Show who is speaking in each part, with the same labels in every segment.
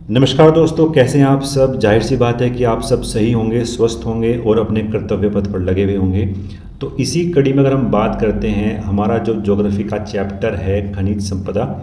Speaker 1: नमस्कार दोस्तों, कैसे हैं आप सब। जाहिर सी बात है कि आप सब सही होंगे, स्वस्थ होंगे और अपने कर्तव्य पथ पर लगे हुए होंगे। तो इसी कड़ी में अगर हम बात करते हैं, हमारा जो ज्योग्राफी का चैप्टर है खनिज संपदा,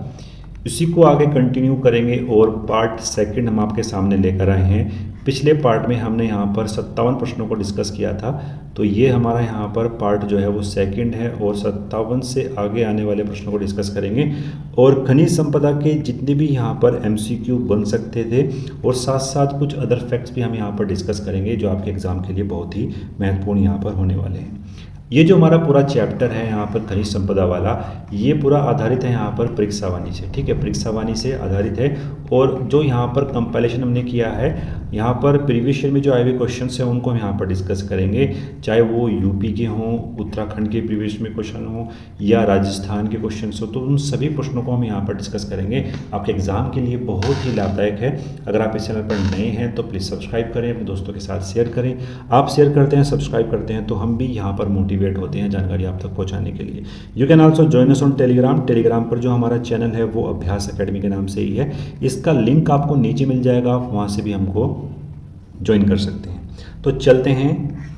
Speaker 1: इसी को आगे कंटिन्यू करेंगे और पार्ट सेकंड हम आपके सामने लेकर आए हैं। पिछले पार्ट में हमने यहाँ पर 57 प्रश्नों को डिस्कस किया था, तो ये हमारा यहाँ पर पार्ट जो है वो सेकंड है और 57 से आगे आने वाले प्रश्नों को डिस्कस करेंगे। और खनिज संपदा के जितने भी यहाँ पर एमसीक्यू बन सकते थे और साथ साथ कुछ अदर फैक्ट्स भी हम यहाँ पर डिस्कस करेंगे जो आपके एग्ज़ाम के लिए बहुत ही महत्वपूर्ण यहाँ पर होने वाले हैं। ये जो हमारा पूरा चैप्टर है यहाँ पर खनिज संपदा वाला, ये पूरा आधारित है यहाँ पर परीक्षावाणी से। ठीक है, परीक्षावाणी से आधारित है। और जो यहाँ पर कंपाइलेशन हमने किया है, यहाँ पर प्रीवियस ईयर में जो आए हुए क्वेश्चन हैं उनको हम यहाँ पर डिस्कस करेंगे, चाहे वो यूपी के हों, उत्तराखंड के प्रीवियस में क्वेश्चन हो या राजस्थान के क्वेश्चन हो, तो उन सभी प्रश्नों को हम यहाँ पर डिस्कस करेंगे। आपके एग्जाम के लिए बहुत ही लाभदायक है। अगर आप इस चैनल पर नए हैं तो प्लीज़ सब्सक्राइब करें, अपने दोस्तों के साथ शेयर करें। आप शेयर करते हैं, सब्सक्राइब करते हैं तो हम भी यहाँ पर मोटिवेट होते हैं जानकारी आप तक पहुँचाने के लिए। You can also join us on Telegram पर जो हमारा चैनल है वो अभ्यास अकेडमी के नाम से ही है। इसका लिंक आपको नीचे मिल जाएगा, आप वहाँ से भी हमको ज्वाइन कर सकते हैं। तो चलते हैं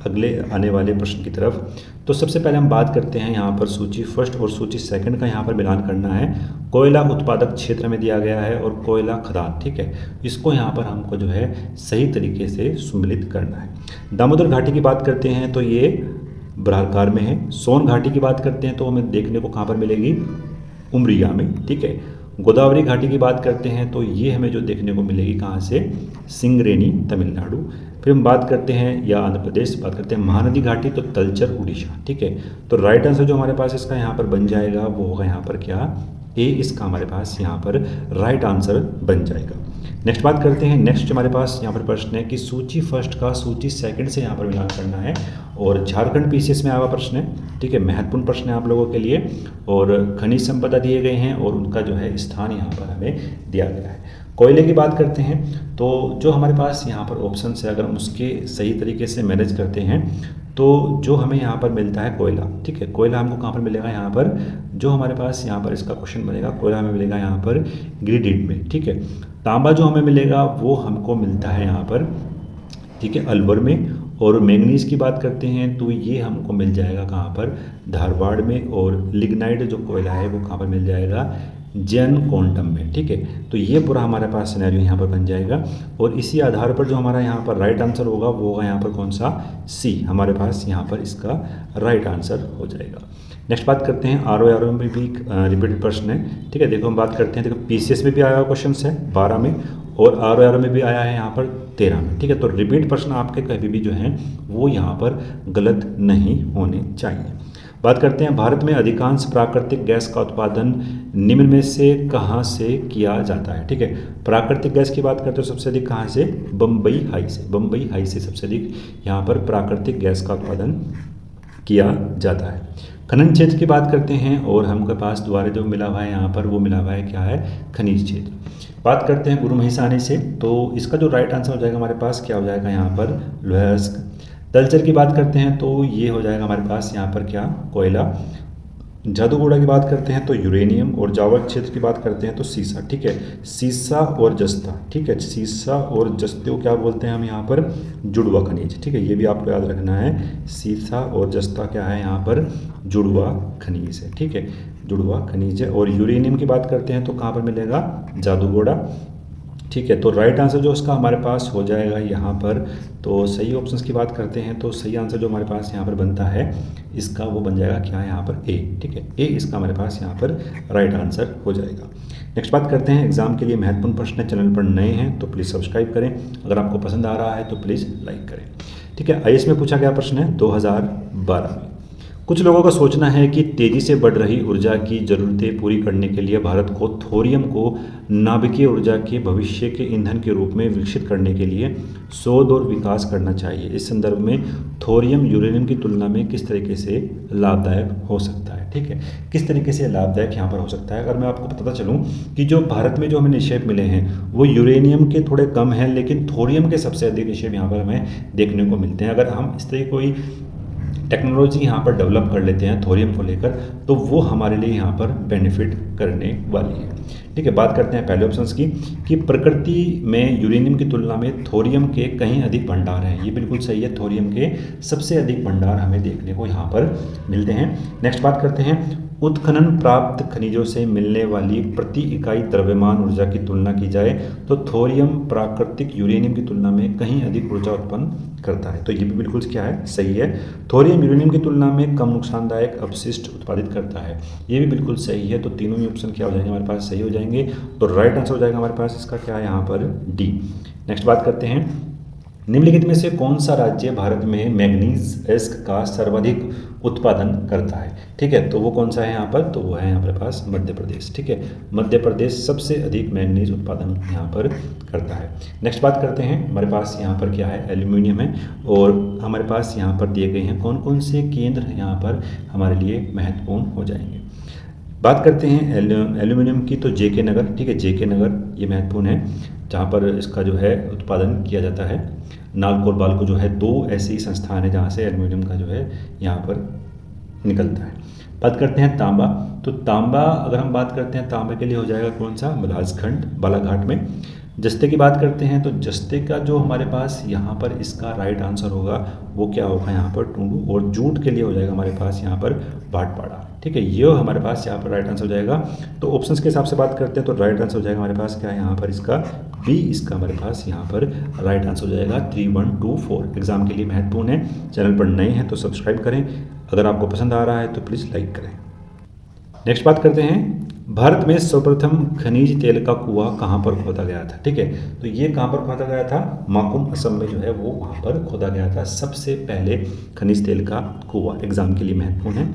Speaker 1: अगले आने वाले प्रश्न की तरफ। तो सबसे पहले हम बात करते हैं यहाँ पर सूची फर्स्ट और सूची सेकंड का यहाँ पर मिलान करना है। कोयला उत्पादक क्षेत्र में दिया गया है और कोयला खदान, ठीक है, इसको यहाँ पर हमको जो है सही तरीके से सुमिलित करना है। दामोदर घाटी की बात करते हैं तो ये बराहकार में है। सोन घाटी की बात करते हैं तो हमें देखने को कहाँ पर मिलेगी, उमरिया में, ठीक है। गोदावरी घाटी की बात करते हैं तो ये हमें जो देखने को मिलेगी कहाँ से, सिंगरेनी तमिलनाडु। फिर हम बात करते हैं या आंध्र प्रदेश, बात करते हैं महानदी घाटी तो तलचर उड़ीसा, ठीक है। तो राइट आंसर जो हमारे पास इसका यहाँ पर बन जाएगा वो होगा यहाँ पर क्या, ए, इसका हमारे पास यहाँ पर राइट आंसर बन जाएगा। नेक्स्ट बात करते हैं, नेक्स्ट हमारे पास यहाँ पर प्रश्न है कि सूची फर्स्ट का सूची सेकंड से यहाँ पर मिलान करना है और झारखंड पीसीएस में आया हुआ प्रश्न है, ठीक है, महत्वपूर्ण प्रश्न है आप लोगों के लिए। और खनिज संपदा दिए गए हैं और उनका जो है स्थान यहाँ पर हमें दिया गया है। कोयले की बात करते हैं तो जो हमारे पास यहाँ पर ऑप्शन है, अगर हम उसके सही तरीके से मैनेज करते हैं तो जो हमें यहाँ पर मिलता है कोयला, ठीक है, कोयला हमको कहाँ पर मिलेगा, यहाँ पर जो हमारे पास यहाँ पर इसका क्वेश्चन बनेगा, कोयला हमें मिलेगा यहाँ पर गिरिडीह में, ठीक है। तांबा जो हमें मिलेगा वो हमको मिलता है यहाँ पर, ठीक है, अलवर में। और मैंगनीज की बात करते हैं तो ये हमको मिल जाएगा कहाँ पर, धारवाड़ में। और लिग्नाइट जो कोयला है वो कहाँ पर मिल जाएगा, जैन क्वांटम में, ठीक है। तो ये पूरा हमारे पास सिनेरियो यहाँ पर बन जाएगा और इसी आधार पर जो हमारा यहाँ पर राइट आंसर होगा वो होगा यहाँ पर कौन सा, सी, हमारे पास यहाँ पर इसका राइट आंसर हो जाएगा। नेक्स्ट बात करते हैं आर में भी रिपीटेड प्रश्न है, ठीक है। देखो हम बात करते हैं, देखो पीसीएस में भी आया हुआ क्वेश्चन है 12 में और आर में भी आया है यहाँ पर 13 में, ठीक है। तो रिपीट प्रश्न आपके कभी भी जो हैं वो यहाँ पर गलत नहीं होने चाहिए। बात करते हैं, भारत में अधिकांश प्राकृतिक गैस का उत्पादन निम्न में से कहाँ से किया जाता है, ठीक है। प्राकृतिक गैस की बात करते हैं सबसे अधिक कहाँ से, बम्बई हाई से, बम्बई हाई से सबसे अधिक यहाँ पर प्राकृतिक गैस का उत्पादन किया जाता है। खनन क्षेत्र की बात करते हैं और हमके पास द्वारा जो मिला हुआ है यहाँ पर वो मिला हुआ है क्या है, खनिज क्षेत्र। बात करते हैं गुरु महिसाणी से, तो इसका जो राइट आंसर हो जाएगा हमारे पास क्या हो जाएगा यहाँ पर, लोहरस्क। तलचर की बात करते हैं तो ये हो जाएगा हमारे पास यहाँ पर क्या, कोयला। जादूगोड़ा की बात करते हैं तो यूरेनियम। और जावक क्षेत्र की बात करते हैं तो सीसा, ठीक है, सीसा और जस्ता, ठीक है, सीसा और जस्ते को क्या बोलते हैं हम यहाँ पर, जुड़वा खनिज, ठीक है, ये भी आपको याद रखना है। सीसा और जस्ता क्या है यहाँ पर, जुड़वा खनिज है, ठीक है, जुड़वा खनिज है। और यूरेनियम की बात करते हैं तो कहाँ पर मिलेगा, जादूगोड़ा, ठीक है। तो राइट आंसर जो इसका हमारे पास हो जाएगा यहाँ पर, तो सही ऑप्शंस की बात करते हैं तो सही आंसर जो हमारे पास यहाँ पर बनता है इसका वो बन जाएगा क्या है यहाँ पर, ए, ठीक है, ए इसका हमारे पास यहाँ पर राइट आंसर हो जाएगा। नेक्स्ट बात करते हैं, एग्जाम के लिए महत्वपूर्ण प्रश्न है, चैनल पर नए हैं तो प्लीज़ सब्सक्राइब करें, अगर आपको पसंद आ रहा है तो प्लीज़ लाइक करें, ठीक है। आईएएस में पूछा गया प्रश्न है 2012 में, कुछ लोगों का सोचना है कि तेजी से बढ़ रही ऊर्जा की ज़रूरतें पूरी करने के लिए भारत को थोरियम को नाभिकीय ऊर्जा के भविष्य के ईंधन के रूप में विकसित करने के लिए शोध और विकास करना चाहिए। इस संदर्भ में थोरियम यूरेनियम की तुलना में किस तरीके से लाभदायक हो सकता है, ठीक है, किस तरीके से लाभदायक यहाँ पर हो सकता है। अगर मैं आपको बताता चलूँ कि जो भारत में जो हमें निक्षेप मिले हैं वो यूरेनियम के थोड़े कम हैं, लेकिन थोरियम के सबसे अधिक निक्षेप यहाँ पर हमें देखने को मिलते हैं। अगर हम इस तरह कोई टेक्नोलॉजी यहाँ पर डेवलप कर लेते हैं थोरियम को लेकर, तो वो हमारे लिए यहाँ पर बेनिफिट करने वाली है। ठीक है, बात करते हैं पहले ऑप्शंस की कि प्रकृति में यूरेनियम की तुलना में थोरियम के कहीं अधिक भंडार हैं। ये बिल्कुल सही है, थोरियम के सबसे अधिक भंडार हमें देखने को यहाँ पर मिलते हैं। नेक्स्ट बात करते हैं, उत्खनन प्राप्त खनिजों से मिलने वाली प्रति इकाई द्रव्यमान ऊर्जा की तुलना की जाए तो थोरियम प्राकृतिक यूरेनियम की तुलना में कहीं अधिक ऊर्जा उत्पन्न करता है। तो ये भी बिल्कुल क्या है, सही है। थोरियम यूरेनियम की तुलना में कम नुकसानदायक अपशिष्ट उत्पादित करता है, ये भी बिल्कुल सही है। तो तीनों ही ऑप्शन क्या हो जाएंगे हमारे पास, सही हो जाएंगे। तो राइट आंसर हो जाएगा हमारे पास इसका क्या है यहाँ पर, डी। नेक्स्ट बात करते हैं, निम्नलिखित में से कौन सा राज्य भारत में मैग्नीज एस्क का सर्वाधिक उत्पादन करता है। ठीक है, तो वो कौन सा है यहाँ पर, तो वो है हमारे पास मध्य प्रदेश। ठीक है, मध्य प्रदेश सबसे अधिक मैग्नीज उत्पादन यहाँ पर करता है। नेक्स्ट बात करते हैं, हमारे पास यहाँ पर क्या है, एल्यूमिनियम है, और हमारे पास यहाँ पर दिए गए हैं कौन कौन से केंद्र यहाँ पर हमारे लिए महत्वपूर्ण हो जाएंगे। बात करते हैं एल्यूमिनियम की, तो जेके नगर। ठीक है, जेके नगर ये महत्वपूर्ण है जहाँ पर इसका जो है उत्पादन किया जाता है। नागौर बाल को जो है, दो ऐसी संस्थान है जहाँ से एल्यूमिनियम का जो है यहाँ पर निकलता है। बात करते हैं तांबा, तो तांबा अगर हम बात करते हैं तांबे के लिए हो जाएगा कौन सा, मलाजखंड बालाघाट में। जस्ते की बात करते हैं तो जस्ते का जो हमारे पास यहाँ पर इसका राइट आंसर होगा वो क्या होगा यहाँ पर, टुंडू। और जूट के लिए हो जाएगा हमारे पास यहाँ पर भाटपाड़ा। ठीक है, ये हमारे पास यहाँ पर राइट आंसर हो जाएगा। तो ऑप्शंस के हिसाब से बात करते हैं तो राइट आंसर हो जाएगा हमारे पास क्या है यहाँ पर, इसका बी, इसका हमारे पास यहाँ पर राइट आंसर हो जाएगा 3124। एग्जाम के लिए महत्वपूर्ण है। चैनल पर नए हैं तो सब्सक्राइब करें, अगर आपको पसंद आ रहा है तो प्लीज़ लाइक करें। नेक्स्ट बात करते हैं, भारत में सर्वप्रथम खनिज तेल का कुआं कहाँ पर खोदा गया था। ठीक है, तो ये कहाँ पर खोदा गया था, माकुम असम में जो है वो वहाँ पर खोदा गया था सबसे पहले खनिज तेल का कुआं। एग्जाम के लिए महत्वपूर्ण है।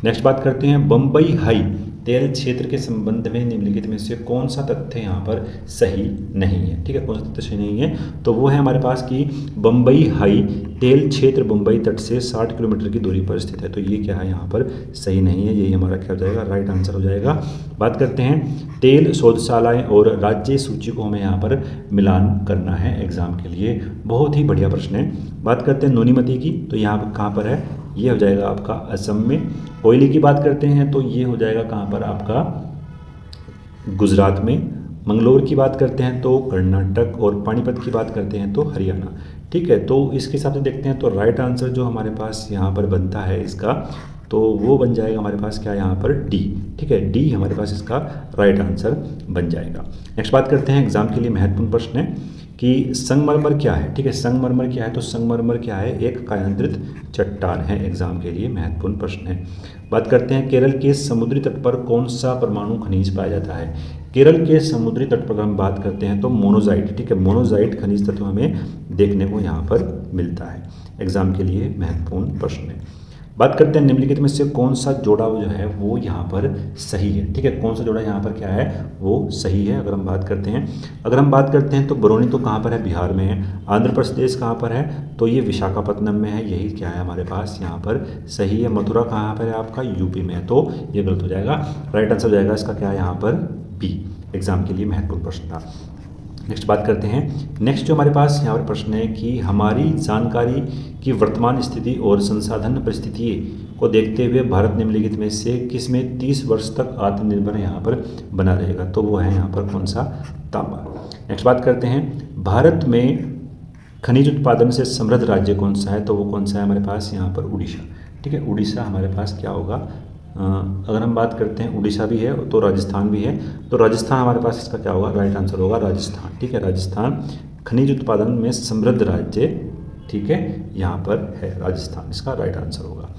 Speaker 1: नेक्स्ट बात करते हैं, बम्बई हाई तेल क्षेत्र के संबंध में निम्नलिखित में से कौन सा तथ्य यहाँ पर सही नहीं है। ठीक है, कौन सा तथ्य सही नहीं है, तो वो है हमारे पास कि बम्बई हाई तेल क्षेत्र मुंबई तट से 60 किलोमीटर की दूरी पर स्थित है। तो ये क्या है यहाँ पर सही नहीं है, यही हमारा क्या हो जाएगा, राइट आंसर हो जाएगा। बात करते हैं, तेल शोधशालाएं और राज्य सूची को हमें यहाँ पर मिलान करना है एग्जाम के लिए, बहुत ही बढ़िया प्रश्न है। बात करते हैं नूनीमती की, तो यहाँ पर कहाँ पर है, ये हो जाएगा आपका असम में। कोयले की बात करते हैं तो ये हो जाएगा कहाँ पर आपका, गुजरात में। मंगलोर की बात करते हैं तो कर्नाटक, और पानीपत की बात करते हैं तो हरियाणा। ठीक है, तो इसके हिसाब से देखते हैं तो राइट आंसर जो हमारे पास यहाँ पर बनता है इसका, तो वो बन जाएगा हमारे पास क्या यहाँ पर, डी। ठीक है, डी हमारे पास इसका राइट आंसर बन जाएगा। नेक्स्ट बात करते हैं, एग्जाम के लिए महत्वपूर्ण प्रश्न है कि संगमरमर क्या है। ठीक है, संगमरमर क्या है, तो संगमरमर क्या है, एक कायांतरित चट्टान है। एग्जाम के लिए महत्वपूर्ण प्रश्न है। बात करते हैं, केरल के समुद्री तट पर कौन सा परमाणु खनिज पाया जाता है। केरल के समुद्री तट पर हम बात करते हैं तो मोनोजाइट। ठीक है, मोनोजाइट खनिज तत्व हमें देखने को यहाँ पर मिलता है। एग्जाम के लिए महत्वपूर्ण प्रश्न है। बात करते हैं, निम्नलिखित में से कौन सा जोड़ा जो है वो यहाँ पर सही है। ठीक है, कौन सा जोड़ा यहाँ पर क्या है, वो सही है। अगर हम बात करते हैं तो बरौनी तो कहाँ पर है, बिहार में है। आंध्र प्रदेश कहाँ पर है, तो ये विशाखापत्तनम में है, यही क्या है हमारे पास यहाँ पर सही है। मथुरा कहाँ पर है आपका, यूपी में है, तो ये गलत हो जाएगा। राइट आंसर हो जाएगा इसका क्या है यहाँ पर, बी। एग्जाम के लिए महत्वपूर्ण प्रश्न था। नेक्स्ट बात करते हैं, नेक्स्ट जो हमारे पास यहाँ पर प्रश्न है कि हमारी जानकारी की वर्तमान स्थिति और संसाधन परिस्थिति को देखते हुए भारत निम्नलिखित में से किस में 30 वर्ष तक आत्मनिर्भर यहाँ पर बना रहेगा, तो वो है यहाँ पर कौन सा, तांबा। नेक्स्ट बात करते हैं, भारत में खनिज उत्पादन से समृद्ध राज्य कौन सा है, तो वो कौन सा है हमारे पास यहाँ पर, उड़ीसा। ठीक है, उड़ीसा हमारे पास क्या होगा, अगर हम बात करते हैं उड़ीसा भी है तो राजस्थान भी है, तो राजस्थान हमारे पास इसका क्या होगा, राइट आंसर होगा राजस्थान। ठीक है, राजस्थान खनिज उत्पादन में समृद्ध राज्य, ठीक है, यहाँ पर है राजस्थान, इसका राइट आंसर होगा।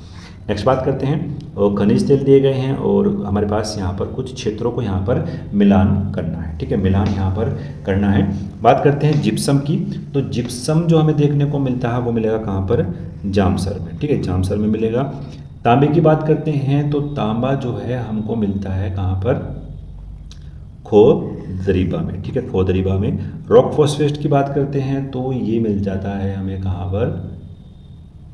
Speaker 1: नेक्स्ट बात करते हैं, और खनिज तेल दिए गए हैं और हमारे पास यहाँ पर कुछ क्षेत्रों को यहाँ पर मिलान करना है। ठीक है, मिलान यहाँ पर करना है। बात करते हैं जिप्सम की, तो जिप्सम जो हमें देखने को मिलता है वो मिलेगा कहाँ पर, जामसर में। ठीक है, जामसर में मिलेगा। तांबे की बात करते हैं तो तांबा जो है हमको मिलता है कहाँ पर, खोदरीबा में। ठीक है, खोदरीबा में। रॉक फॉस्फेट की बात करते हैं तो ये मिल जाता है हमें कहाँ पर,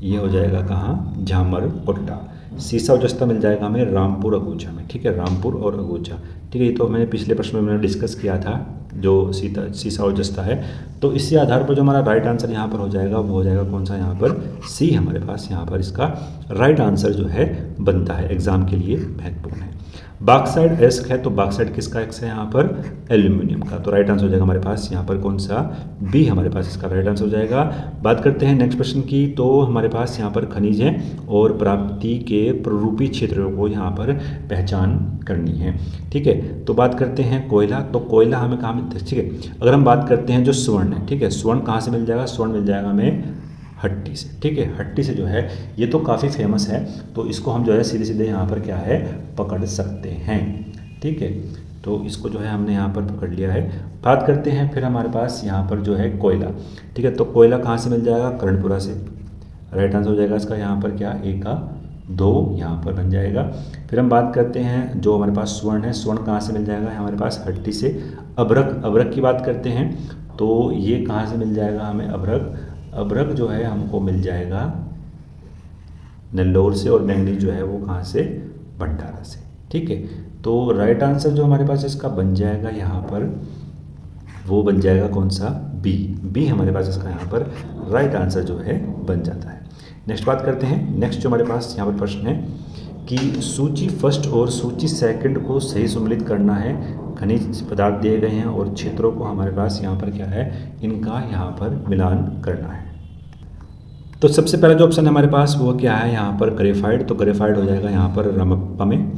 Speaker 1: ये हो जाएगा कहाँ, झामरकोटला। सीसा और जस्ता मिल जाएगा हमें रामपुर अगूचा में, ठीक है, रामपुर और अगूचा, ठीक है। ये तो मैंने पिछले प्रश्न में मैंने डिस्कस किया था जो सीसा और जस्ता है। तो इसी आधार पर जो हमारा राइट आंसर यहाँ पर हो जाएगा वो हो जाएगा कौन सा, यहाँ पर सी हमारे पास यहाँ पर इसका राइट आंसर जो है बनता है, एग्जाम के लिए महत्वपूर्ण है। बॉक्साइड एस्क है तो बॉक्साइड किसका एक्स है यहाँ पर, एल्यूमिनियम का, तो राइट आंसर हो जाएगा हमारे पास यहाँ पर कौन सा, बी हमारे पास इसका राइट आंसर हो जाएगा। बात करते हैं नेक्स्ट प्रश्न की, तो हमारे पास यहाँ पर खनिज है और प्राप्ति के प्ररूपी क्षेत्रों को यहाँ पर पहचान करनी है, ठीक है। तो बात करते हैं कोयला, तो कोयला हमें कहाँ मिलता है, ठीक है। अगर हम बात करते हैं जो स्वर्ण है, ठीक है, स्वर्ण कहाँ से मिल जाएगा, स्वर्ण मिल जाएगा हमें हट्टी से, ठीक है, हट्टी से जो है ये तो काफ़ी फेमस है, तो इसको हम जो है सीधे सीधे यहाँ पर क्या है पकड़ सकते हैं, ठीक है। तो इसको जो है हमने यहाँ पर पकड़ लिया है। बात करते हैं फिर हमारे पास यहाँ पर जो है कोयला, ठीक है, तो कोयला कहाँ से मिल जाएगा, कर्णपुरा से, राइट आंसर हो जाएगा इसका यहाँ पर क्या, ए का 2 यहाँ पर बन जाएगा। फिर हम बात करते हैं जो हमारे पास स्वर्ण है, स्वर्ण कहाँ से मिल जाएगा हमारे पास, हट्टी से। अभ्रक, अभ्रक की बात करते हैं तो ये कहाँ से मिल जाएगा हमें, अभ्रक, अभ्रक जो है हमको मिल जाएगा नेल्लोर से, और मैंगनीज जो है वो कहाँ से, भंडारा से, ठीक है। तो राइट आंसर जो हमारे पास इसका बन जाएगा यहाँ पर वो बन जाएगा कौन सा, बी, बी हमारे पास इसका यहाँ पर राइट आंसर जो है बन जाता है। नेक्स्ट बात करते हैं, नेक्स्ट जो हमारे पास यहाँ पर प्रश्न है कि सूची फर्स्ट और सूची सेकंड को सही सम्मिलित करना है, खनिज पदार्थ दिए गए हैं और क्षेत्रों को हमारे पास यहाँ पर क्या है, इनका यहाँ पर मिलान करना है। तो सबसे पहला जो ऑप्शन है हमारे पास वो क्या है यहाँ पर, ग्रेफाइड, तो ग्रेफाइड हो जाएगा यहाँ पर रामप्पा में।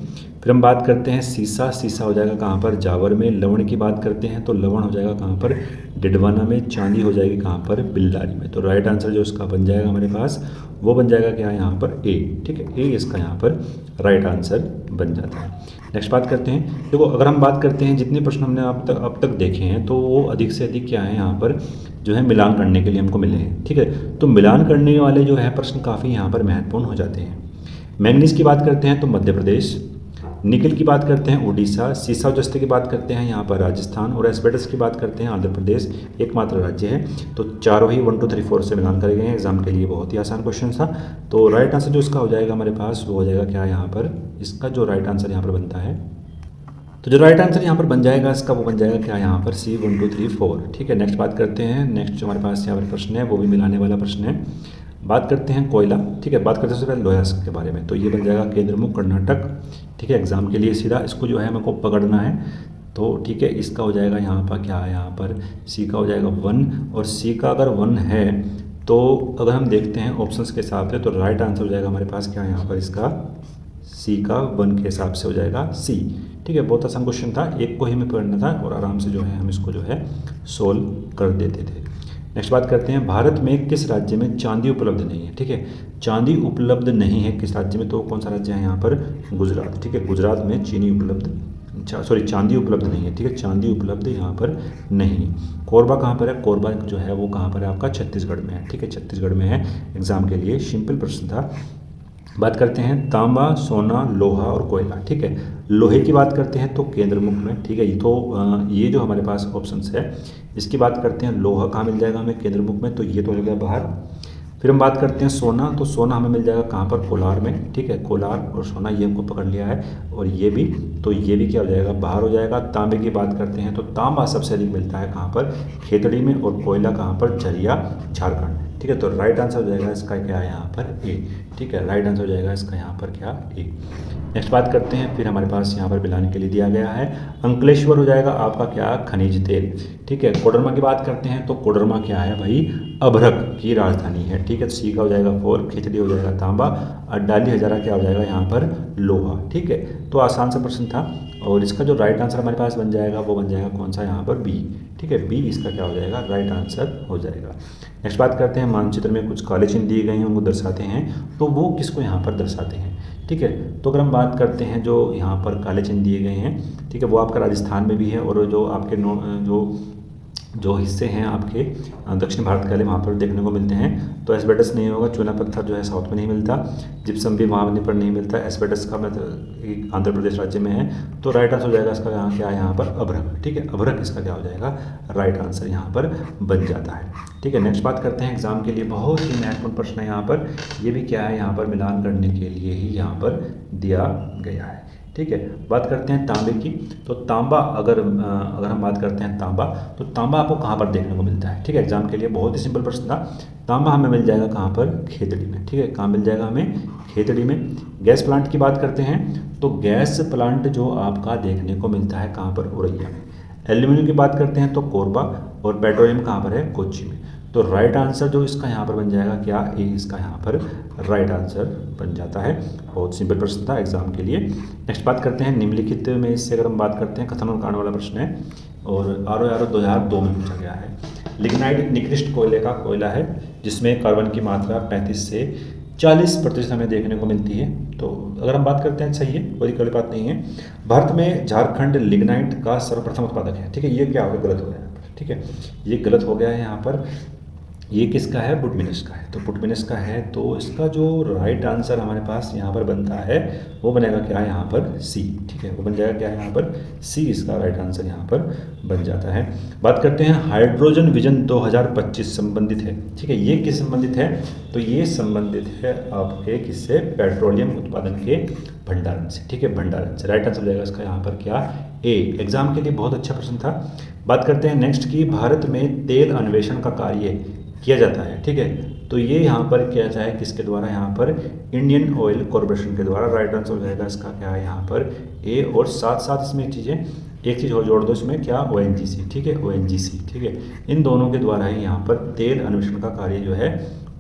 Speaker 1: फिर हम बात करते हैं सीसा, सीसा हो जाएगा कहाँ पर, जावर में। लवण की बात करते हैं तो लवण हो जाएगा कहाँ पर, डिडवाना में। चांदी हो जाएगी कहाँ पर, बिल्लारी में। तो राइट आंसर जो इसका बन जाएगा हमारे पास वो बन जाएगा क्या, यहाँ पर ए, ठीक है, ए इसका यहाँ पर राइट आंसर बन जाता है। नेक्स्ट बात करते हैं, देखो अगर हम बात करते हैं जितने प्रश्न हमने अब तक देखे हैं तो वो अधिक से अधिक क्या है यहाँ पर जो है मिलान करने के लिए हमको मिले हैं, ठीक है। तो मिलान करने वाले जो है प्रश्न काफ़ी यहाँ पर महत्वपूर्ण हो जाते हैं। मैंगनीज की बात करते हैं तो मध्य प्रदेश, निकल की बात करते हैं उड़ीसा, सीसा और जस्ते की बात करते हैं यहाँ पर राजस्थान, और एस्बेस्टस की बात करते हैं आंध्र प्रदेश, एकमात्र राज्य है। तो चारों ही 1 2 3 4 से मिलान करे गए हैं, एग्जाम के लिए बहुत ही आसान क्वेश्चन था। तो राइट आंसर जो इसका हो जाएगा हमारे पास वो हो जाएगा क्या, यहाँ पर इसका जो राइट आंसर यहाँ पर बनता है, तो जो राइट आंसर यहाँ पर बन जाएगा इसका वो बन जाएगा क्या, यहाँ पर सी 1 2 3 4, ठीक है। नेक्स्ट बात करते हैं, नेक्स्ट जो हमारे पास यहाँ पर प्रश्न है वो भी मिलाने वाला प्रश्न है। बात करते हैं कोयला, ठीक है, बात करते हैं सबसे पहले लोहा के बारे में। तो ये बन जाएगा केंद्रमुख कर्नाटक, ठीक है, एग्जाम के लिए सीधा इसको जो है मेरे को पकड़ना है। तो ठीक है, इसका हो जाएगा यहाँ पर क्या है, यहाँ पर सी का हो जाएगा 1, और सी का अगर 1 है तो अगर हम देखते हैं ऑप्शंस के हिसाब से तो राइट आंसर हो जाएगा हमारे पास क्या, यहाँ पर इसका सी का 1 के हिसाब से हो जाएगा सी, ठीक है। बहुत आसान क्वेश्चन था, एक को ही हमें पढ़ना था और आराम से जो है हम इसको जो है सोल्व कर देते थे। नेक्स्ट बात करते हैं, भारत में किस राज्य में चांदी उपलब्ध नहीं है, ठीक है, चांदी उपलब्ध नहीं है किस राज्य में, तो कौन सा राज्य है यहाँ पर, गुजरात, ठीक है, गुजरात में चांदी उपलब्ध नहीं है, ठीक है, चांदी उपलब्ध यहाँ पर नहीं। कोरबा कहाँ पर है, कोरबा जो है वो कहाँ पर है आपका, छत्तीसगढ़ में है, ठीक है, छत्तीसगढ़ में है। एग्जाम के लिए सिंपल प्रश्न था। बात करते हैं तांबा, सोना, लोहा और कोयला, ठीक है। लोहे की बात करते हैं तो केंद्रमुख में, ठीक है, ये जो हमारे पास ऑप्शंस है इसकी बात करते हैं, लोहा कहाँ मिल जाएगा हमें, केंद्रमुख में, तो ये तो हो गया बाहर। फिर हम बात करते हैं सोना, तो सोना हमें मिल जाएगा कहाँ पर, कोलार में, ठीक है, कोलार और सोना ये हमको पकड़ लिया है, और ये भी, तो ये भी क्या हो जाएगा, बाहर हो जाएगा। तांबे की बात करते हैं तो तांबा सबसे अधिक मिलता है कहाँ पर, खेतड़ी में, और कोयला कहाँ पर, झरिया, झारखंड, ठीक है। तो राइट आंसर हो जाएगा इसका क्या है यहाँ पर, ए, ठीक है, राइट आंसर हो जाएगा इसका यहाँ पर क्या, ए। नेक्स्ट बात करते हैं, फिर हमारे पास यहाँ पर मिलाने के लिए दिया गया है, अंकलेश्वर हो जाएगा आपका क्या, खनिज तेल, ठीक है। कोडरमा की बात करते हैं तो कोडरमा क्या है भाई, अभ्रक की राजधानी है, ठीक है, सी का हो जाएगा 4, खिचड़ी हो जाएगा तांबा, और डाली हजारा क्या हो जाएगा यहाँ पर, लोहा, ठीक है। तो आसान सा प्रश्न था, और इसका जो राइट आंसर हमारे पास बन जाएगा वो बन जाएगा कौन सा, यहाँ पर बी, ठीक है, बी इसका क्या हो जाएगा, राइट आंसर हो जाएगा। नेक्स्ट बात करते हैं, मानचित्र में कुछ काले चिन्ह दिए गए हैं वो दर्शाते हैं, तो वो किसको यहाँ पर दर्शाते हैं, ठीक है। तो अगर हम बात करते हैं जो यहाँ पर काले चिन्ह दिए गए हैं, ठीक है, वो आपका राजस्थान में भी है, और जो आपके जो जो हिस्से हैं आपके दक्षिण भारत के वाले वहाँ पर देखने को मिलते हैं। तो एस्बेस्टस नहीं होगा, चूना पत्थर जो है साउथ में नहीं मिलता, जिप्सम भी वहाँ पर नहीं मिलता। एस्बेस्टस का मतलब आंध्र प्रदेश राज्य में है। तो राइट आंसर हो जाएगा इसका यहाँ क्या है, यहाँ पर अभ्रक। ठीक है, अभ्रक इसका क्या हो जाएगा, राइट आंसर यहाँ पर बन जाता है। ठीक है, नेक्स्ट बात करते हैं एग्जाम के लिए बहुत ही महत्वपूर्ण प्रश्न है यहाँ पर। ये भी क्या है, यहाँ पर मिलान करने के लिए ही यहाँ पर दिया गया है। ठीक है, बात करते हैं तांबे की। तो तांबा अगर हम बात करते हैं तांबा, तो तांबा आपको कहाँ पर देखने को मिलता है। ठीक है, एग्जाम के लिए बहुत ही सिंपल प्रश्न था। तांबा हमें मिल जाएगा कहाँ पर, खेतड़ी में। ठीक है, कहाँ मिल जाएगा हमें, खेतड़ी में। गैस प्लांट की बात करते हैं तो गैस प्लांट जो आपका देखने को मिलता है कहाँ पर, औरैया में। एल्यूमिनियम की बात करते हैं तो कोरबा, और पेट्रोलियम कहाँ पर है, कोच्चि में। तो राइट आंसर जो इसका यहाँ पर बन जाएगा क्या, ए इसका यहाँ पर राइट आंसर बन जाता है। बहुत सिंपल प्रश्न था एग्जाम के लिए। नेक्स्ट बात करते हैं निम्नलिखित में इससे अगर हम बात करते हैं, कथन और कारण वाला प्रश्न है और RO 2002 में पूछा गया है। लिग्नाइट निकृष्ट कोयले का कोयला है जिसमें कार्बन की मात्रा 35 से 40% हमें देखने को मिलती है। तो अगर हम बात करते हैं, सही है, कोई गलत बात नहीं है। भारत में झारखंड लिग्नाइट का सर्वप्रथम उत्पादक है। ठीक है, ये क्या हो गया, गलत हो गया। ठीक है, ये गलत हो गया है यहाँ पर। ये किसका है, बुटमिनस का है। तो बुटमिनस का है, तो इसका जो राइट आंसर हमारे पास यहाँ पर बनता है वो बनेगा क्या, यहाँ पर सी। ठीक है, वो बन जाएगा क्या, यहाँ पर सी इसका राइट आंसर यहाँ पर बन जाता है। बात करते हैं हाइड्रोजन विजन 2025 संबंधित है। ठीक है, ये किस संबंधित है, तो ये संबंधित है आपके किससे, पेट्रोलियम उत्पादन के भंडारण से। ठीक है, भंडारण से। राइट आंसर हो जाएगा इसका यहाँ पर क्या, ए। एग्जाम के लिए बहुत अच्छा प्रश्न था। बात करते हैं नेक्स्ट की, भारत में तेल अन्वेषण का कार्य किया जाता है। ठीक है, तो ये यहाँ पर किया जाए किसके द्वारा, यहाँ पर इंडियन ऑयल कॉरपोरेशन के द्वारा। राइट आंसर हो जाएगा इसका क्या है, यहाँ पर ए। और साथ साथ इसमें एक चीज़ और जोड़ दो इसमें, क्या, ONGC। ठीक है, ONGC। ठीक है, इन दोनों के द्वारा ही यहाँ पर तेल अन्वेषण का कार्य जो है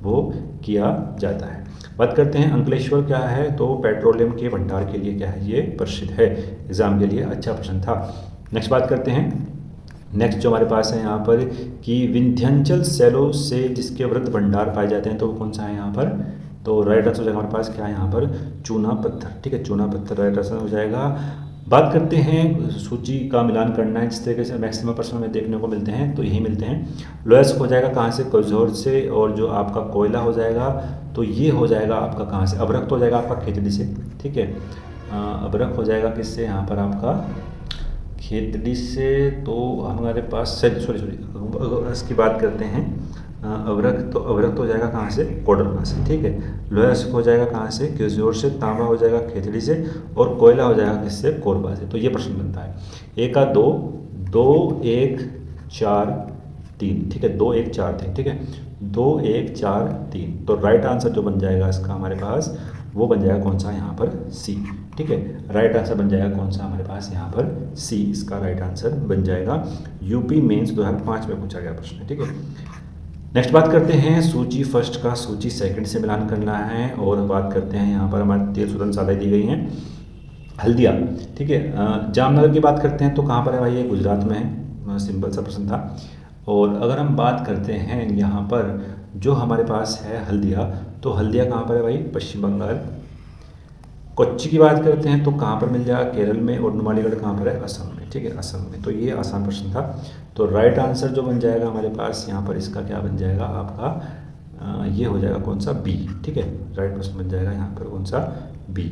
Speaker 1: वो किया जाता है। बात करते हैं अंकलेश्वर क्या है, तो पेट्रोलियम के भंडार के लिए क्या है, ये प्रसिद्ध है। एग्जाम के लिए अच्छा प्रश्न था। नेक्स्ट बात करते हैं, नेक्स्ट जो हमारे पास है यहाँ पर कि विंध्याचल शैलों से जिसके वृत्त भंडार पाए जाते हैं, तो वो कौन सा है यहाँ पर, तो राइट आंसर हो जाएगा हमारे पास क्या है, यहाँ पर चूना पत्थर। ठीक है, चूना पत्थर राइट आंसर हो जाएगा। बात करते हैं सूची का मिलान करना है, जिस तरीके से मैक्सिमम प्रश्न में देखने को मिलते हैं, तो यही मिलते हैं। लोएस्ट हो जाएगा कहाँ से, कोझोर से। और जो आपका कोयला हो जाएगा तो ये हो जाएगा आपका कहाँ से, अभ्रक हो जाएगा आपका खेतड़ी से। ठीक है, अभ्रक हो जाएगा किससे, यहाँ पर आपका खेतड़ी से। तो हमारे पास सॉरी इसकी बात करते हैं अभ्रक, तो अभ्रक तो हो जाएगा कहाँ से, कोडरमा से। ठीक है, लोहास्क हो जाएगा कहाँ से, किशोर से। तांबा हो जाएगा खेतड़ी से। और कोयला हो जाएगा किससे, कोरबा से। तो ये प्रश्न बनता है, 1 का 2 2 1 4 3। ठीक है, 2 1 4 3। ठीक है, 2 1 4 3। तो राइट आंसर जो बन जाएगा इसका हमारे पास वो बन जाएगा कौन सा, यहाँ पर सी। ठीक है, राइट आंसर बन जाएगा कौन सा हमारे पास, यहाँ पर सी इसका राइट आंसर बन जाएगा। यूपी मेंस 2005 में पूछा गया प्रश्न है। ठीक है, नेक्स्ट बात करते हैं सूची फर्स्ट का सूची सेकंड से मिलान करना है। और बात करते हैं यहाँ पर हमारी तेल शोधन शालाएं दी गई हैं। हल्दिया, ठीक है, जामनगर की बात करते हैं तो कहाँ पर है भाई, ये गुजरात में है। सिंपल सा प्रश्न था। और अगर हम बात करते हैं यहाँ पर जो हमारे पास है हल्दिया, तो हल्दिया कहाँ पर है भाई, पश्चिम बंगाल। कोच्चि की बात करते हैं तो कहाँ पर मिल जाएगा, केरल में। और नुमालीगढ़ कहाँ पर है, असम में। ठीक है, असम में। तो ये आसान प्रश्न था। तो राइट आंसर जो बन जाएगा हमारे पास यहाँ पर इसका क्या बन जाएगा आपका, ये हो जाएगा कौन सा, बी। ठीक है, राइट प्रश्न बन जाएगा यहाँ पर कौन सा, बी।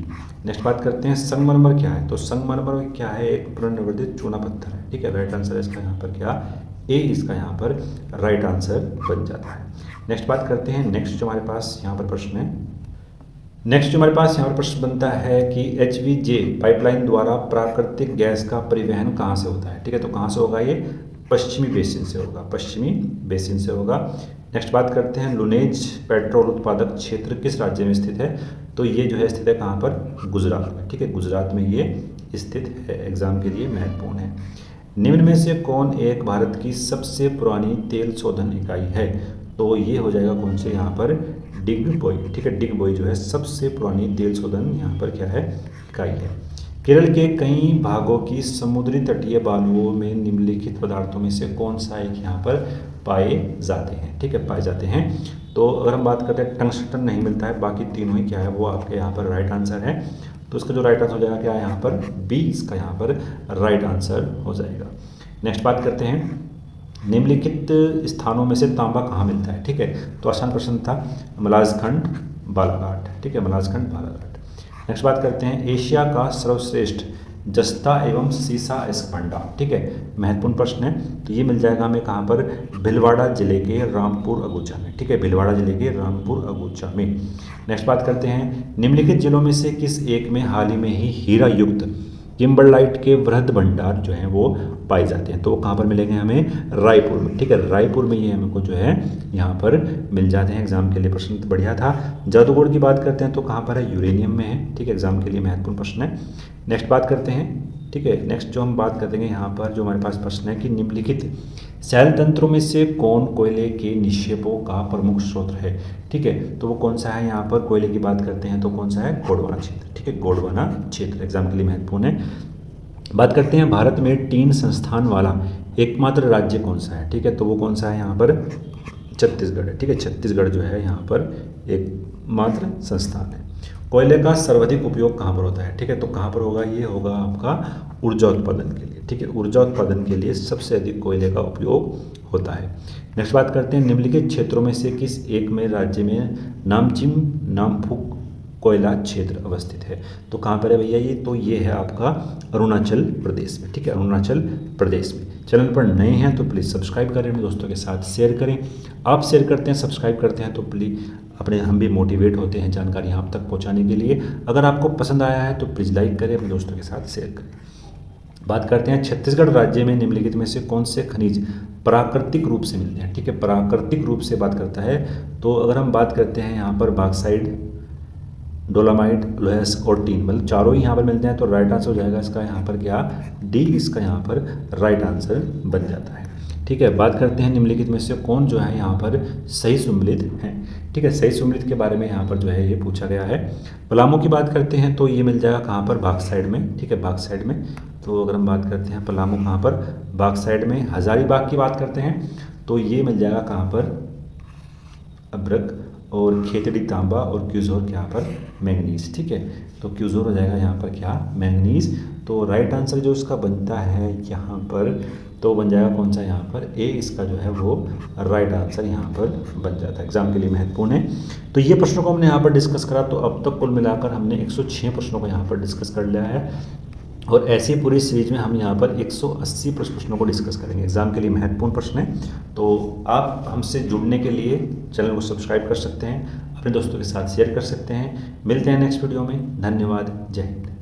Speaker 1: नेक्स्ट बात करते हैं संगमरमर क्या है, तो संगमरमर क्या है, एक पुनर्निर्वर्तित चूना पत्थर है। ठीक है, राइट आंसर इसका यहाँ पर क्या, ए इसका यहाँ पर राइट आंसर बन जाता है। नेक्स्ट बात करते हैं, नेक्स्ट जो हमारे पास यहाँ पर प्रश्न है, नेक्स्ट जो हमारे पास यहाँ पर प्रश्न बनता है कि HVJ पाइपलाइन द्वारा प्राकृतिक गैस का परिवहन कहाँ से होता है। ठीक है, तो कहाँ से होगा, ये पश्चिमी बेसिन से होगा, पश्चिमी बेसिन से होगा। नेक्स्ट बात करते हैं लुनेज पेट्रोल उत्पादक क्षेत्र किस राज्य में स्थित है, तो ये जो है स्थित है कहाँ पर, गुजरात में। ठीक है, गुजरात में ये स्थित है। एग्जाम के लिए महत्वपूर्ण है। निम्न में से कौन एक भारत की सबसे पुरानी तेल शोधन इकाई है, तो ये हो जाएगा कौन से, यहाँ पर डिगबोई। ठीक है, डिगबोई जो है सबसे पुरानी तेल शोधन यहाँ पर क्या है, इकाई है। केरल के कई भागों की समुद्री तटीय बालुओं में निम्नलिखित पदार्थों में से कौन सा एक यहाँ पर पाए जाते हैं। ठीक है, पाए जाते हैं। तो अगर हम बात करते हैं टंगस्टन नहीं मिलता है, बाकी तीनों ही क्या है वो आपके यहाँ पर राइट आंसर है। तो इसका जो राइट आंसर हो जाएगा क्या है, यहाँ पर बी इसका यहाँ पर राइट आंसर हो जाएगा। नेक्स्ट बात करते हैं निम्नलिखित स्थानों में से तांबा कहाँ मिलता है। ठीक है, तो आसान प्रश्न था, मलाजखंड बालाघाट। ठीक है, मलाजखंड बालाघाट। नेक्स्ट बात करते हैं, एशिया का सर्वश्रेष्ठ जस्ता एवं सीसा अयस्क भंडार। ठीक है, महत्वपूर्ण प्रश्न है। तो ये मिल जाएगा हमें कहाँ पर, भीलवाड़ा जिले के रामपुर अगुचा में। ठीक है, भीलवाड़ा जिले के रामपुर अगुचा में। नेक्स्ट बात करते हैं, निम्नलिखित जिलों में से किस एक में हाल ही में ही हीरा युक्त किम्बरलाइट के वृहद भंडार जो हैं वो पाए जाते हैं। तो वो कहाँ पर मिलेंगे हमें, रायपुर में। ठीक है, रायपुर में ये हमको जो है यहाँ पर मिल जाते हैं। एग्जाम के लिए प्रश्न तो बढ़िया था। जादूगोड़ की बात करते हैं तो कहाँ पर है, यूरेनियम में है। ठीक है, एग्जाम के लिए महत्वपूर्ण प्रश्न है। नेक्स्ट बात करते हैं, ठीक है, नेक्स्ट जो हम बात करेंगे यहाँ पर जो हमारे पास प्रश्न है कि निम्नलिखित शैल तंत्रों में से कौन कोयले के निक्षेपों का प्रमुख स्रोत है। ठीक है, तो वो कौन सा है, यहाँ पर कोयले की बात करते हैं तो कौन सा है, गोंडवाना क्षेत्र। ठीक है, गोंडवाना क्षेत्र एग्जाम के लिए महत्वपूर्ण है। बात करते हैं, भारत में टीन संस्थान वाला एकमात्र राज्य कौन सा है। ठीक है, तो वो कौन सा है, यहाँ पर छत्तीसगढ़ है। ठीक है, छत्तीसगढ़ जो है यहाँ पर एकमात्र संस्थान है। कोयले का सर्वाधिक उपयोग कहाँ पर होता है। ठीक है, तो कहाँ पर होगा, ये होगा आपका ऊर्जा उत्पादन के लिए। ठीक है, ऊर्जा उत्पादन के लिए सबसे अधिक कोयले का उपयोग होता है। नेक्स्ट बात करते हैं, निम्नलिखित क्षेत्रों में से किस एक में राज्य में नामचिम नामफुक कोयला क्षेत्र अवस्थित है। तो कहाँ पर है भैया ये, तो ये है आपका अरुणाचल प्रदेश में। ठीक है, अरुणाचल प्रदेश में। चैनल पर नए हैं तो प्लीज़ सब्सक्राइब करें, अपने दोस्तों के साथ शेयर करें। आप शेयर करते हैं, सब्सक्राइब करते हैं तो प्लीज़ हम भी मोटिवेट होते हैं जानकारी आप तक पहुंचाने के लिए। अगर आपको पसंद आया है तो प्लीज़ लाइक करें, अपने दोस्तों के साथ शेयर करें। बात करते हैं, छत्तीसगढ़ राज्य में निम्नलिखित में से कौन से खनिज प्राकृतिक रूप से मिलते हैं। ठीक है, प्राकृतिक रूप से बात करता है तो अगर हम बात करते हैं यहाँ पर बॉक्साइट, डोलामाइट, लोहेस और टीन, मतलब चारों ही यहाँ पर मिलते हैं। तो राइट आंसर हो जाएगा इसका यहाँ पर क्या, डी इसका यहाँ पर राइट आंसर बन जाता है। ठीक है, बात करते हैं, निम्नलिखित में से कौन जो है यहाँ पर सही सुमेलित है। ठीक है, सही सुमेलित के बारे में यहाँ पर जो है ये पूछा गया है। पलामू की बात करते हैं तो ये मिल जाएगा कहाँ पर, बॉक्साइट में। ठीक है, बॉक्साइट में। तो अगर हम बात करते हैं पलामू कहाँ पर, बॉक्साइट में। हजारीबाग की बात करते हैं तो ये मिल जाएगा कहाँ पर, अब्रक, और खेतड़ी तांबा, और क्यूजोर क्या पर, मैंगनीज। ठीक है, तो क्यूजोर हो जाएगा यहाँ पर क्या, मैंगनीज। तो राइट आंसर जो इसका बनता है यहाँ पर तो बन जाएगा कौन सा, यहाँ पर ए इसका जो है वो राइट आंसर यहाँ पर बन जाता है। एग्जाम के लिए महत्वपूर्ण है। तो ये प्रश्नों को हमने यहाँ पर डिस्कस करा। तो अब तक कुल मिलाकर हमने 106 प्रश्नों को यहाँ पर डिस्कस कर लिया है, और ऐसी पूरी सीरीज में हम यहाँ पर 180 प्रश्नों को डिस्कस करेंगे। एग्जाम के लिए महत्वपूर्ण प्रश्न है। तो आप हमसे जुड़ने के लिए चैनल को सब्सक्राइब कर सकते हैं, अपने दोस्तों के साथ शेयर कर सकते हैं। मिलते हैं नेक्स्ट वीडियो में। धन्यवाद, जय हिंद।